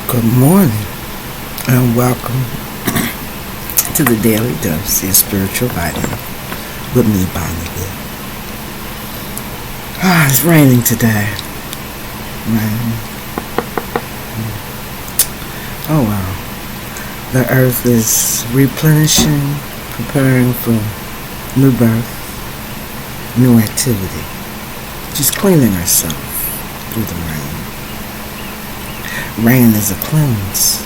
Good morning and welcome to the Daily Dose, your spiritual vitamin with me, Bonnie Lee. It's raining today. Rain. Oh wow. The earth is replenishing, preparing for new birth, new activity. Just cleaning herself through the rain. Rain is a cleanse.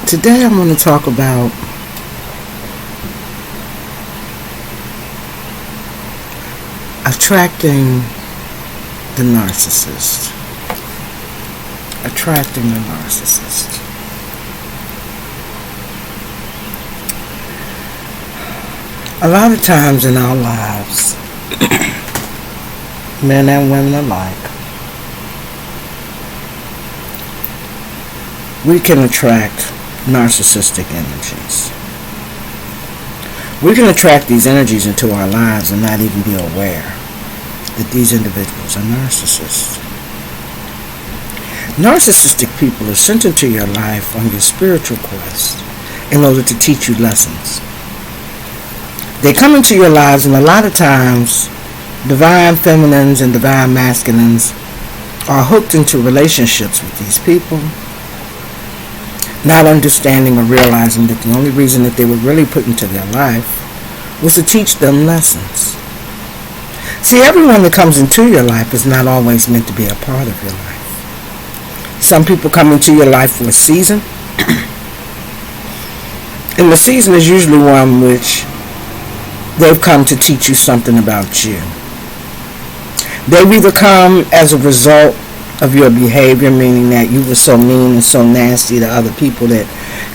Today I'm going to talk about attracting the narcissist. Attracting the narcissist. A lot of times in our lives, men and women alike, we can attract narcissistic energies. We can attract these energies into our lives and not even be aware that these individuals are narcissists. Narcissistic people are sent into your life on your spiritual quest in order to teach you lessons. They come into your lives, and a lot of times divine feminines and divine masculines are hooked into relationships with these people, not understanding or realizing that the only reason that they were really put into their life was to teach them lessons. See, everyone that comes into your life is not always meant to be a part of your life. Some people come into your life for a season, and the season is usually one which they've come to teach you something about you. They've either come as a result of your behavior, meaning that you were so mean and so nasty to other people that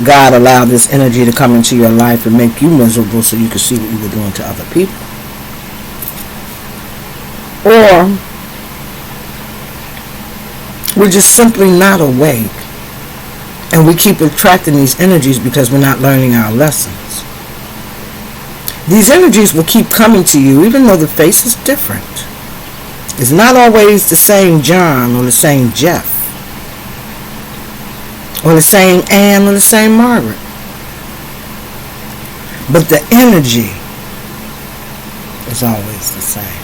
God allowed this energy to come into your life and make you miserable so you could see what you were doing to other people. Or we're just simply not awake, and we keep attracting these energies because we're not learning our lessons. These energies will keep coming to you even though the face is different. It's not always the same John or the same Jeff or the same Ann or the same Margaret. But the energy is always the same.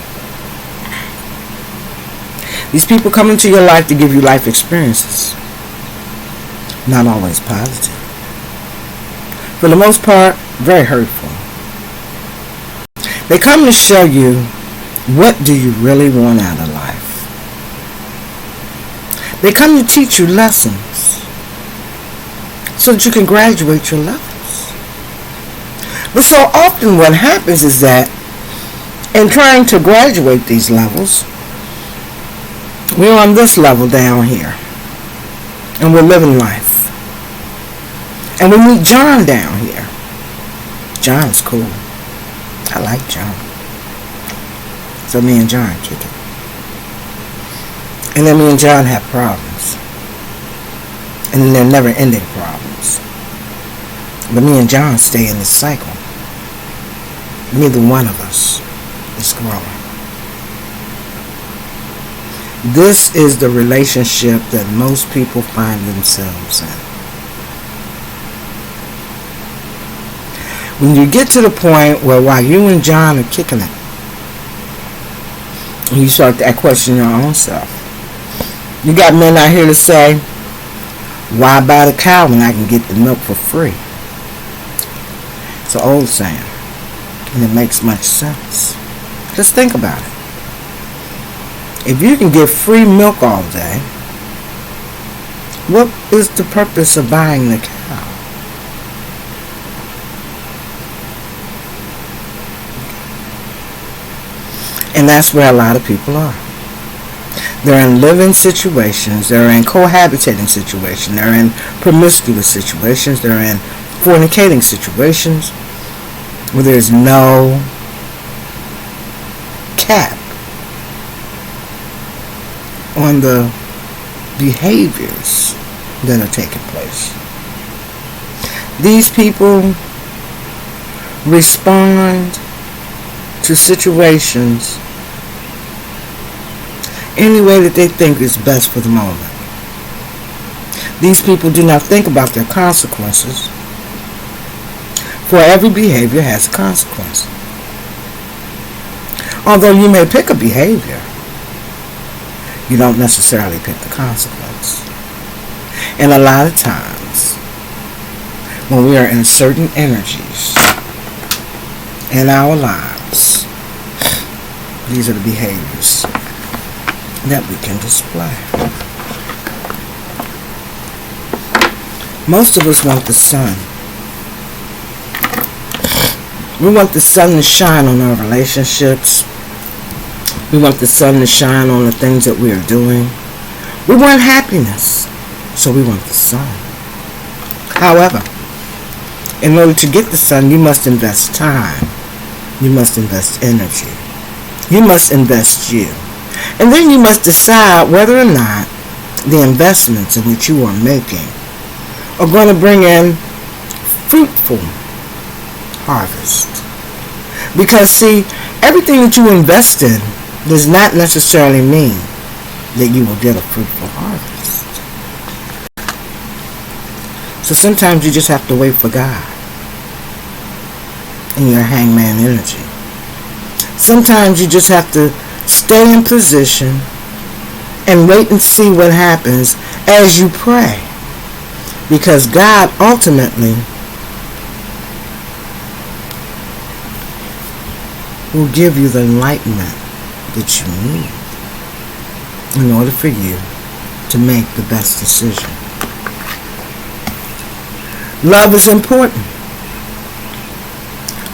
These people come into your life to give you life experiences. Not always positive. For the most part, very hurtful. They come to show you, what do you really want out of life? They come to teach you lessons so that you can graduate your levels. But so often what happens is that in trying to graduate these levels, we're on this level down here and we're living life. And we meet John down here. John's cool. I like John. So me and John kick it. And then me and John have problems. And then they're never-ending problems. But me and John stay in this cycle. Neither one of us is growing. This is the relationship that most people find themselves in. When you get to the point where while you and John are kicking it, you start to question your own self. You got men out here to say, why buy the cow when I can get the milk for free? It's an old saying, and it makes much sense. Just think about it. If you can get free milk all day, what is the purpose of buying the cow? And that's where a lot of people are. They're in living situations, they're in cohabitating situations, they're in promiscuous situations, they're in fornicating situations where there's no cap on the behaviors that are taking place. These people respond to situations any way that they think is best for the moment. These people do not think about their consequences, for every behavior has a consequence. Although you may pick a behavior, you don't necessarily pick the consequence. And a lot of times, when we are in certain energies in our lives, these are the behaviors that we can display. Most of us want the sun. We want the sun to shine on our relationships. We want the sun to shine on the things that we are doing. We want happiness, so we want the sun. However, in order to get the sun, you must invest time. You must invest energy. You must invest you. And then you must decide whether or not the investments in which you are making are going to bring in fruitful harvest. Because see, everything that you invest in does not necessarily mean that you will get a fruitful harvest. So sometimes you just have to wait for God in your hangman energy. Sometimes you just have to stay in position and wait and see what happens as you pray. Because God ultimately will give you the enlightenment that you need in order for you to make the best decision. Love is important.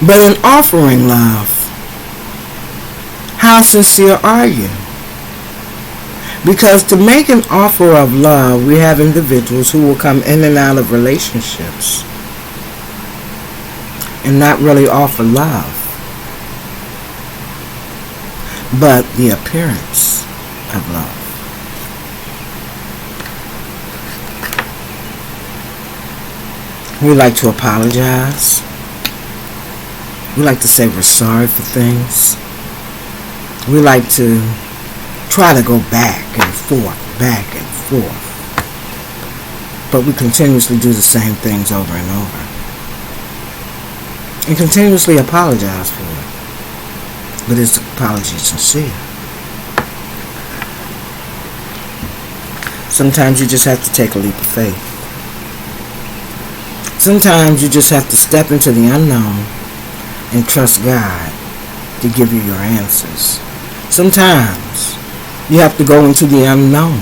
But in offering love, how sincere are you? Because to make an offer of love, we have individuals who will come in and out of relationships and not really offer love, but the appearance of love. We like to apologize. We like to say we're sorry for things. We like to try to go back and forth. But we continuously do the same things over and over. And continuously apologize for it. But is the apology sincere? Sometimes you just have to take a leap of faith. Sometimes you just have to step into the unknown and trust God to give you your answers. Sometimes you have to go into the unknown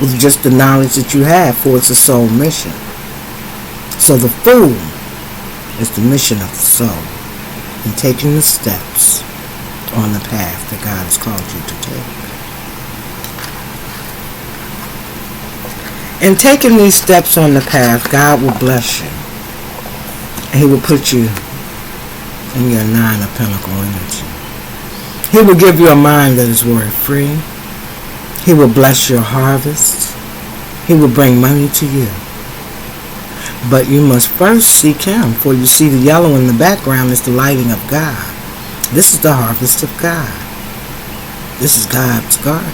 with just the knowledge that you have, for it's a soul mission. So the fool is the mission of the soul in taking the steps on the path that God has called you to take. In taking these steps on the path, God will bless you. And He will put you in your 9 of Pentacle energy. He will give you a mind that is worry-free. He will bless your harvest. He will bring money to you. But you must first seek Him, for you see the yellow in the background is the lighting of God. This is the harvest of God. This is God's garden.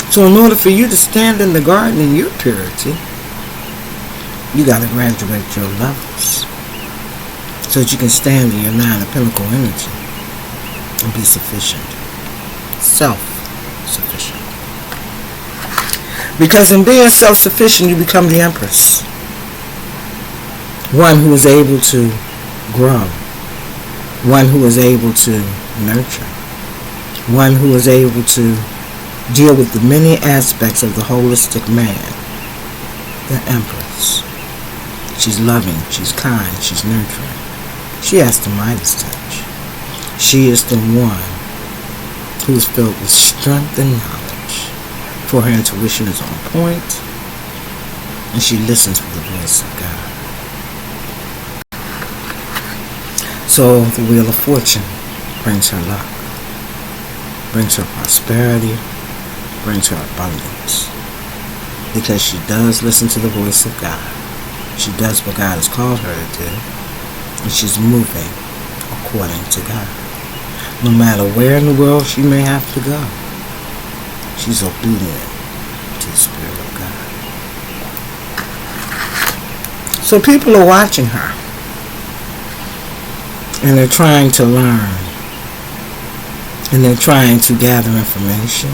So in order for you to stand in the garden in your purity, you got to graduate your levels so that you can stand in your 9 of Pentacle energy and be sufficient. Self-sufficient. Because in being self-sufficient, you become the Empress. One who is able to grow. One who is able to nurture. One who is able to deal with the many aspects of the holistic man. The Empress. She's loving, she's kind, she's nurturing. She has the Midas touch. She is the one who is filled with strength and knowledge, for her intuition is on point, and she listens for the voice of God. So the Wheel of Fortune brings her luck, brings her prosperity, brings her abundance, because she does listen to the voice of God. She does what God has called her to do, and she's moving according to God. No matter where in the world she may have to go, She's obedient to the Spirit of God. So people are watching her. And they're trying to learn. And they're trying to gather information.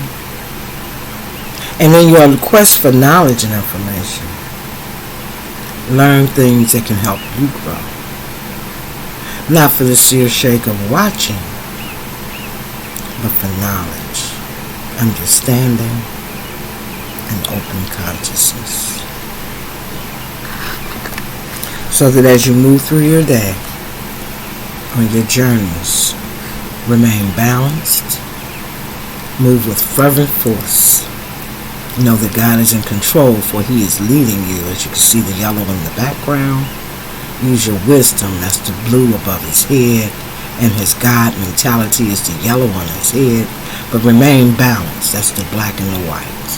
And in your quest for knowledge and information, learn things that can help you grow. Not for the sheer sake of watching, but for knowledge, understanding, and open consciousness. So that as you move through your day, on your journeys, remain balanced, move with fervent force. Know that God is in control, for He is leading you. As you can see the yellow in the background, use your wisdom. That's the blue above his head, and his God mentality is the yellow on his head. But remain balanced. That's the black and the white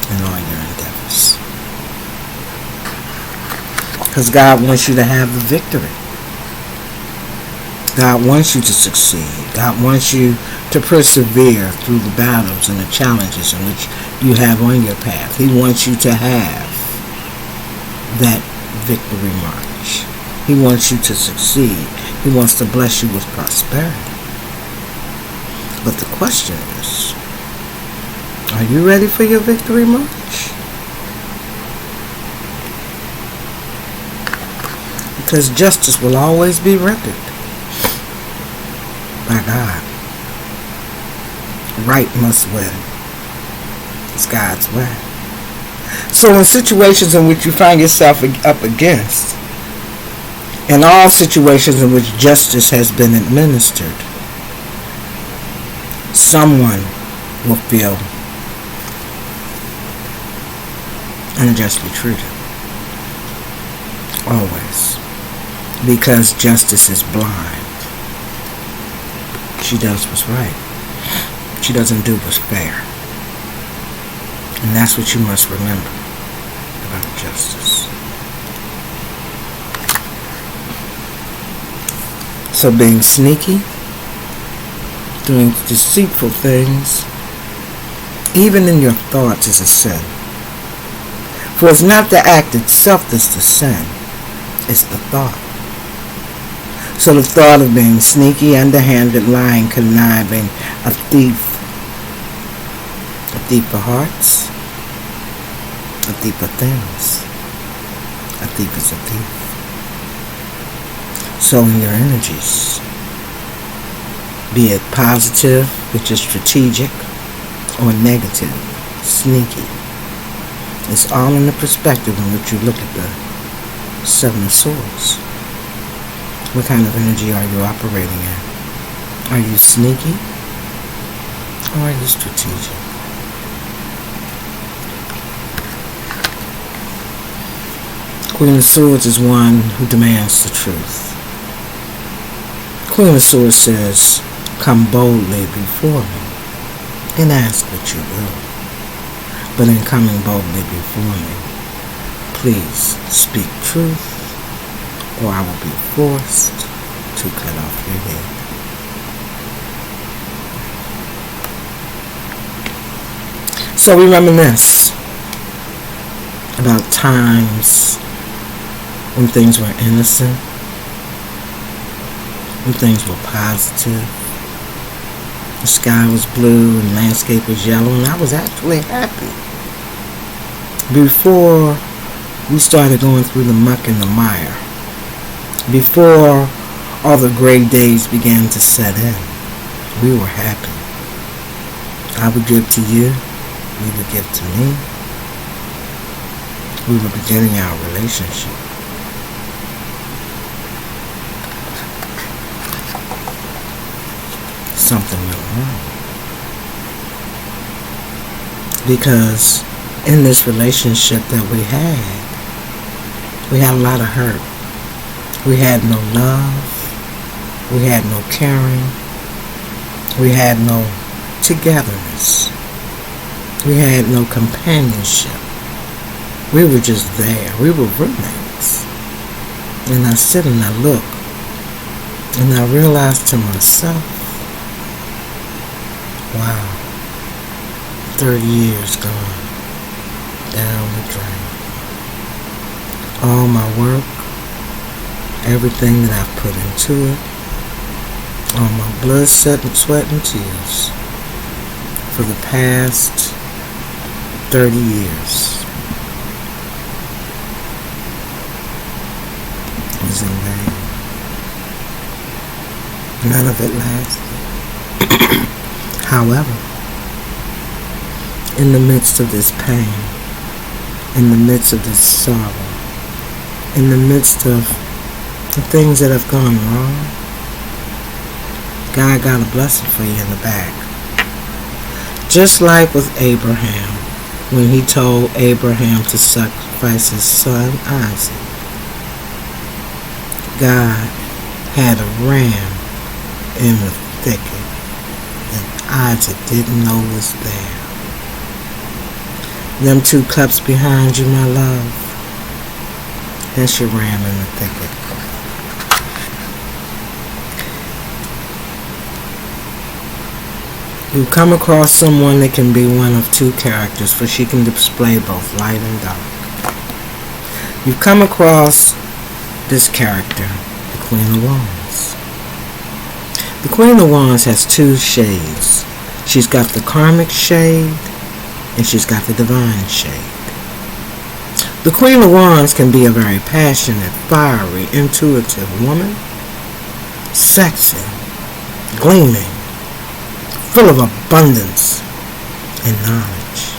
in all your endeavors. Because God wants you to have the victory. God wants you to succeed. God wants you to persevere through the battles and the challenges in which you have on your path. He wants you to have that victory march. He wants you to succeed. He wants to bless you with prosperity. But the question is, are you ready for your victory march? Because justice will always be rendered by God. Right must win. It's God's way. So in situations in which you find yourself up against, in all situations in which justice has been administered, someone will feel unjustly treated. Always. Because justice is blind. She does what's right. She doesn't do what's fair. And that's what you must remember about justice. So being sneaky, doing deceitful things, even in your thoughts, is a sin. For it's not the act itself that's the sin, it's the thought. So the thought of being sneaky, underhanded, lying, conniving, a thief of hearts, a thief of things. A thief is a thief. So in your energies, be it positive, which is strategic, or negative, sneaky, it's all in the perspective in which you look at the Seven of Swords. What kind of energy are you operating in? Are you sneaky or are you strategic? Queen of Swords is one who demands the truth. Queen of Swords says, come boldly before me and ask what you will. But in coming boldly before me, please speak truth, or I will be forced to cut off your head. So we reminisce about times when things were innocent, when things were positive. The sky was blue and the landscape was yellow, and I was actually happy. Before we started going through the muck and the mire, before all the gray days began to set in, we were happy. I would give to you, you would give to me. We were beginning our relationship. Something went wrong. Because in this relationship that we had a lot of hurt. We had no love. We had no caring. We had no togetherness. We had no companionship. We were just there. We were roommates. And I sit and I look, and I realized to myself, wow, 30 years gone down the drain. All my work, everything that I've put into it, all my blood, sweat, and tears for the past 30 years was in vain. None of it lasted. However, in the midst of this pain, in the midst of this sorrow, in the midst of the things that have gone wrong, God got a blessing for you in the back. Just like with Abraham, when he told Abraham to sacrifice his son Isaac, God had a ram in the thicket that Isaac didn't know was there. Them 2 cups behind you, my love, that's your ram in the thicket. You come across someone that can be one of 2 characters, for she can display both light and dark. You come across this character, the Queen of Wands. The Queen of Wands has 2 shades. She's got the karmic shade and she's got the divine shade. The Queen of Wands can be a very passionate, fiery, intuitive woman, sexy, gleaming, full of abundance and knowledge.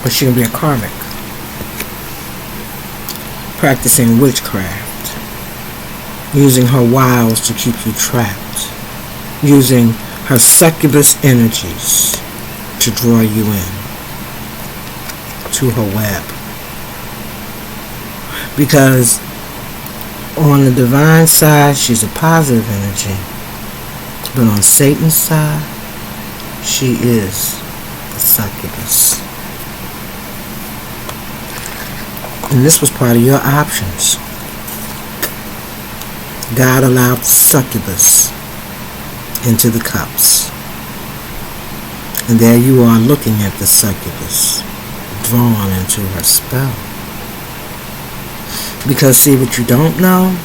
Or she can be a karmic, practicing witchcraft, using her wiles to keep you trapped, using her succubus energies to draw you in to her web. Because on the divine side, she's a positive energy. But on Satan's side, she is the succubus. And this was part of your options. God allowed the succubus into the cups. And there you are looking at the succubus, drawn into her spell. Because see, what you don't know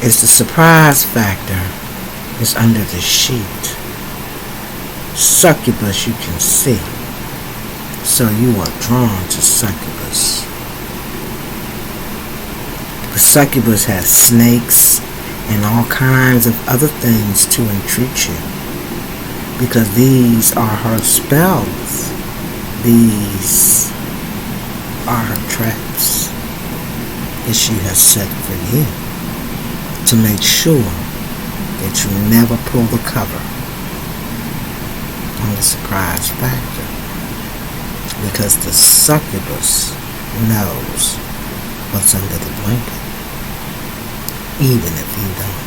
is the surprise factor is under the sheet. Succubus you can see, so you are drawn to succubus. The succubus has snakes and all kinds of other things to entreat you, because these are her spells. These are her traps that she has set for you to make sure that you never pull the cover on the surprise factor, because the succubus knows what's under the blanket, even if you don't.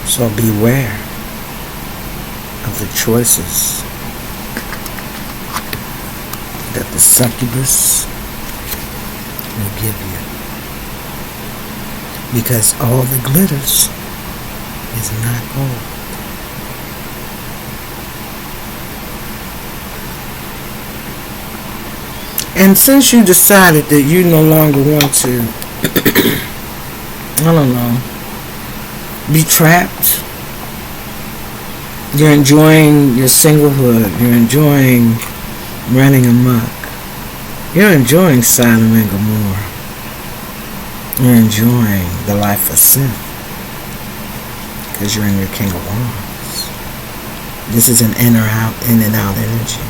So beware of the choices that the succubus will give you, because all that glitters is not gold. And since you decided that you no longer want to, I don't know, be trapped, you're enjoying your singlehood, you're enjoying running amok, you're enjoying Sodom and Gomorrah, you're enjoying the life of sin, because you're in your King of Wands. This is an in and out energy.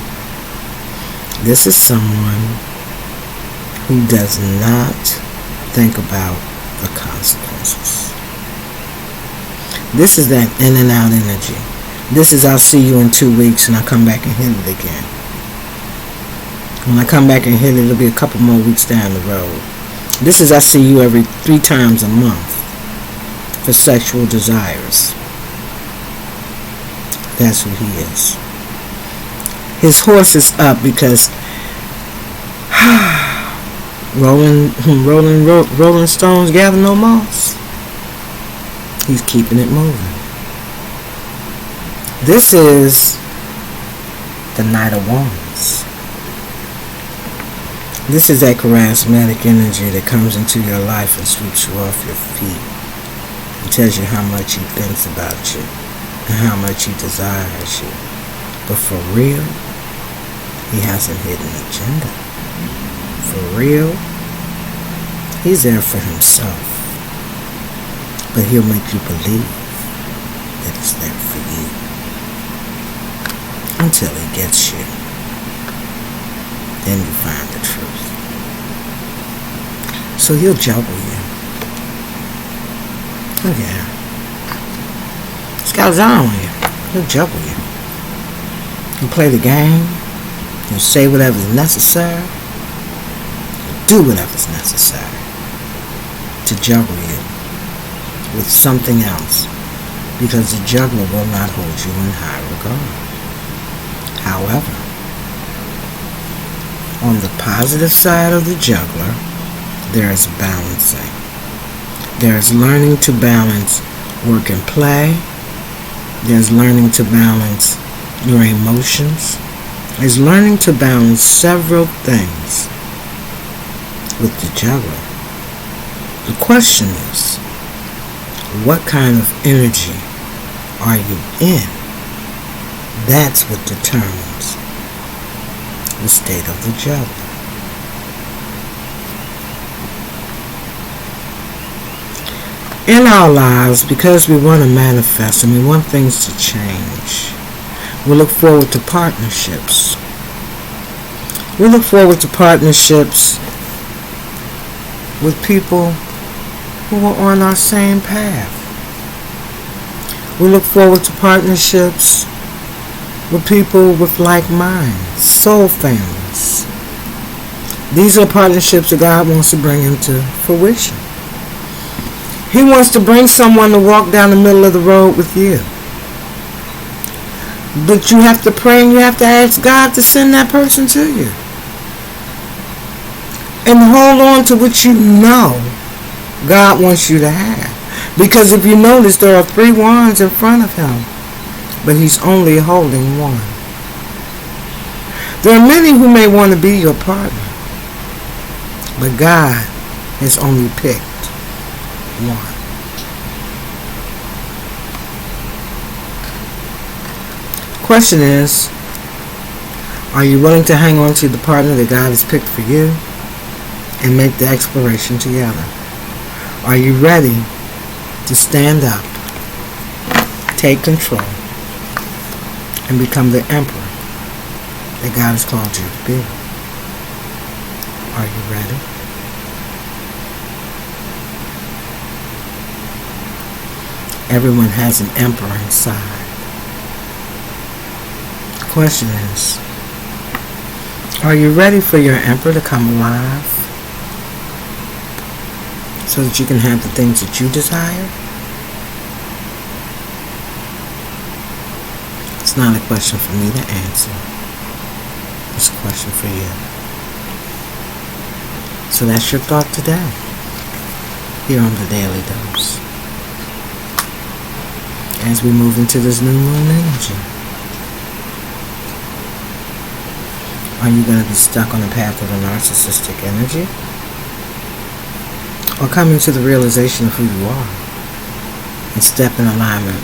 This is someone who does not think about the consequences. This is that in and out energy. This is, I'll see you in 2 weeks and I'll come back and hit it again. When I come back and hit it, it'll be a couple more weeks down the road. This is, I see you every 3 times a month for sexual desires. That's who he is. His horse is up because rolling stones gather no moss. He's keeping it moving. This is the Knight of Wands. This is that charismatic energy that comes into your life and sweeps you off your feet and tells you how much he thinks about you and how much he desires you. But for real, he has a hidden agenda. For real, he's there for himself. But he'll make you believe that he's there for you until he gets you. Then you find the truth. So he'll juggle you. Oh yeah. He's got his eye on you. He'll juggle you. He'll play the game. He'll say whatever's necessary. He'll do whatever's necessary to juggle you with something else, because the juggler will not hold you in high regard. However, on the positive side of the juggler, there is balancing. There is learning to balance work and play. There's learning to balance your emotions. There's learning to balance several things with the juggler. The question is, what kind of energy are you in? That's what determines the state of the juggler. In our lives, because we want to manifest and we want things to change, we look forward to partnerships. We look forward to partnerships with people who are on our same path. We look forward to partnerships with people with like minds, soul families. These are partnerships that God wants to bring into fruition. He wants to bring someone to walk down the middle of the road with you. But you have to pray and you have to ask God to send that person to you. And hold on to what you know God wants you to have. Because if you notice, there are 3 wands in front of him, but he's only holding one. There are many who may want to be your partner, but God has only picked one. Question is, are you willing to hang on to the partner that God has picked for you and make the exploration together? Are you ready to stand up, take control, and become the emperor that God has called you to be? Are you ready? Everyone has an emperor inside. The question is, are you ready for your emperor to come alive so that you can have the things that you desire? It's not a question for me to answer. It's a question for you. So that's your thought today, here on the Daily Dose. As we move into this new moon energy, are you going to be stuck on the path of the narcissistic energy? Or coming to the realization of who you are and step in alignment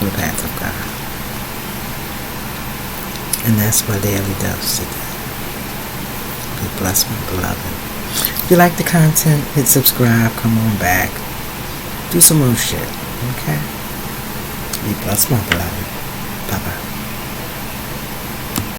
for the path of God? And that's my daily dose today. Be blessed, my beloved. If you like the content, hit subscribe, come on back. Do some more shit, okay? Be blessed, my beloved. Bye-bye.